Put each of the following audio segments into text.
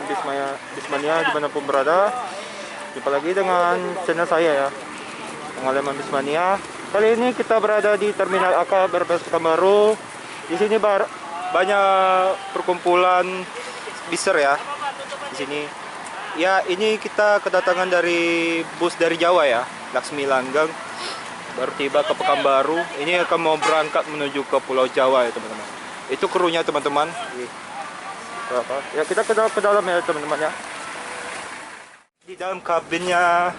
Bismania dimanapun berada. Jumpa lagi dengan channel saya ya, Pengalaman Bismania. Kali ini kita berada di Terminal AK Brebes Pekanbaru. Di sini banyak perkumpulan biser ya. Di sini ya, ini kita kedatangan dari bus dari Jawa ya, Laksmi Langgeng. Baru tiba ke Pekanbaru. Ini akan mau berangkat menuju ke Pulau Jawa ya teman-teman. Itu krunya teman-teman. Ya, kita ke dalam ya teman-teman ya. Di dalam kabinnya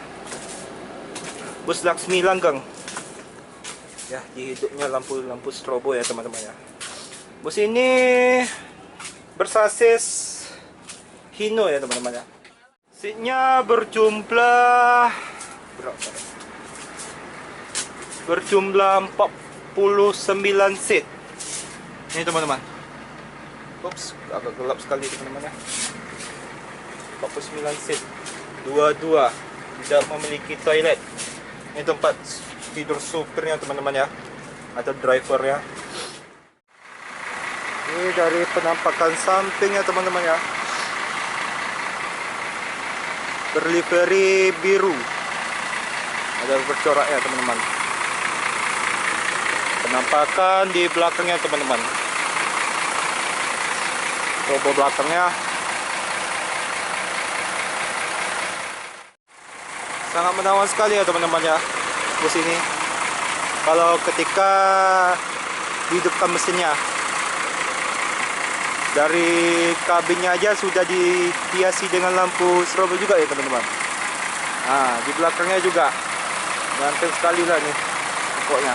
bus Laksmi Langgeng ya, dihidupnya lampu strobo ya teman-teman ya. Bus ini bersasis Hino ya teman-teman ya. Seatnya berjumlah 49 seat ini teman-teman. Ups, agak gelap sekali teman-teman ya. 49 seat, dua-dua, tidak memiliki toilet. Ini tempat tidur supirnya teman-teman ya, atau drivernya. Ini dari penampakan sampingnya teman-teman ya, berlivery biru, ada bercoraknya teman-teman. Penampakan di belakangnya teman-teman, logo belakangnya sangat menawan sekali ya teman-teman ya, bus ini. Kalau ketika dihidupkan mesinnya, dari kabinnya aja sudah dihiasi dengan lampu strobo juga ya teman-teman. Nah, di belakangnya juga ganteng sekali lah nih pokoknya.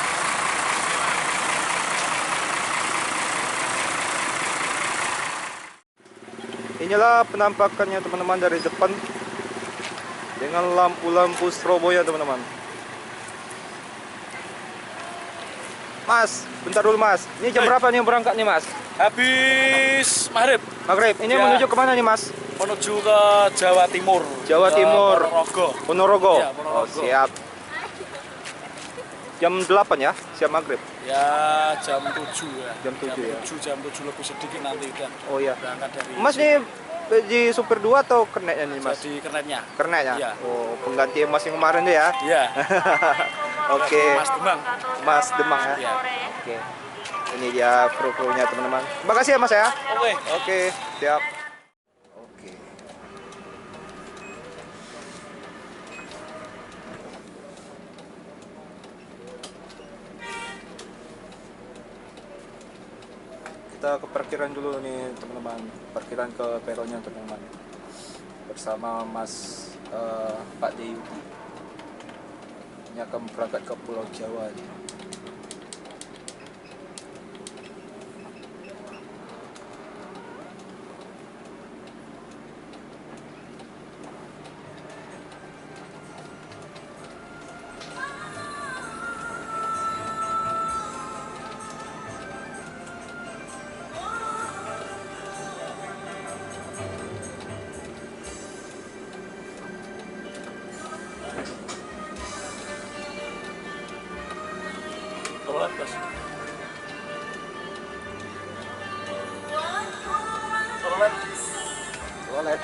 Inilah penampakannya teman-teman dari depan dengan lampu-lampu strobo ya teman-teman. Mas, bentar dulu Mas. Ini jam berapa nih berangkat nih Mas? Habis maghrib. Maghrib. Ini Ya. menuju kemana nih Mas? Menuju ke Jawa Timur. Jawa Timur. Ponorogo. Ponorogo. Ya, Ponorogo. Oh, siap. Jam 8 ya, siap maghrib. Ya, jam 7 ya. Jam 7 ya. Jam 7 lebih sedikit nanti udah. Oh iya. Berangkat dari Mas nih di super 2 atau kernetnya nih Mas? Jadi kernetnya. Kernetnya? Iya. Oh, pengganti Mas yang kemarin deh ya. Iya. Oke. Mas Demang. Mas Demang ya. Iya. Oke. Ini dia kru-krunya teman-teman. Terima kasih ya Mas ya. Oke. Oke, siap. Oke. Kita ke parkiran dulu nih teman-teman. Parkiran ke peronnya teman-teman. Bersama Mas Pak Deyudi. Ini akan berangkat ke Pulau Jawa nih. Toilet, Bos. Toilet. Toilet.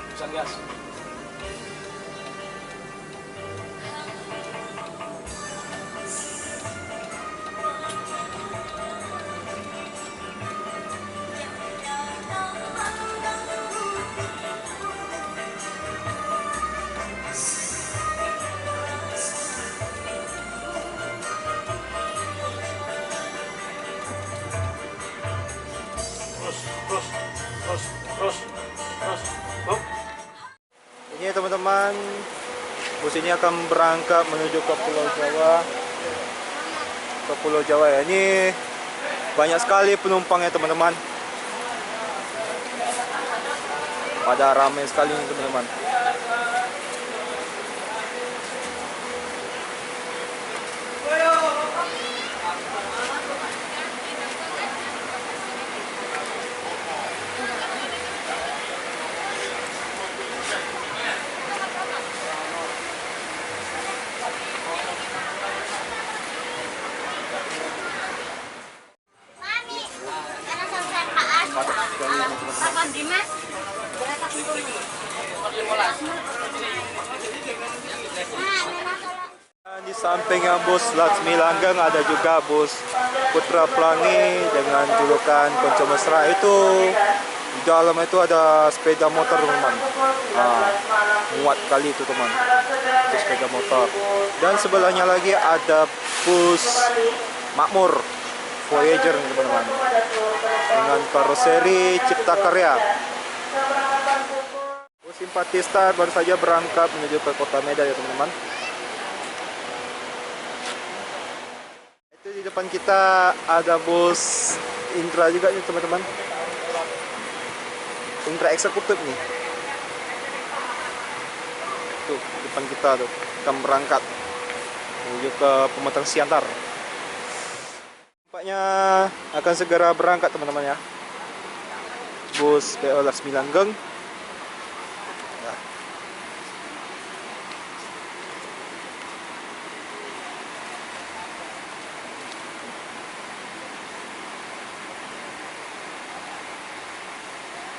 Pesan gas. Terus. Hop. Ini teman-teman, bus ini akan berangkat menuju ke Pulau Jawa. Ke Pulau Jawa ya. Ini banyak sekali penumpangnya teman-teman. Pada ramai sekali nih teman-teman. Sampingnya bus Laksmi Langgeng ada juga bus Putra Pelangi dengan julukan Konco Mesra. Itu di dalam itu ada sepeda motor teman-teman. Muat kali itu teman, itu sepeda motor. Dan sebelahnya lagi ada bus Makmur Voyager teman-teman dengan karoseri Cipta Karya. Bus Simpati Star baru saja berangkat menuju ke kota Medan ya teman-teman. Itu di depan kita ada bus Indra juga nih teman-teman. Indra eksekutif nih. Tuh depan kita tuh, kita berangkat menuju ke Pematang Siantar. Nampaknya akan segera berangkat teman-teman ya. Bus PO Laksmi Langgeng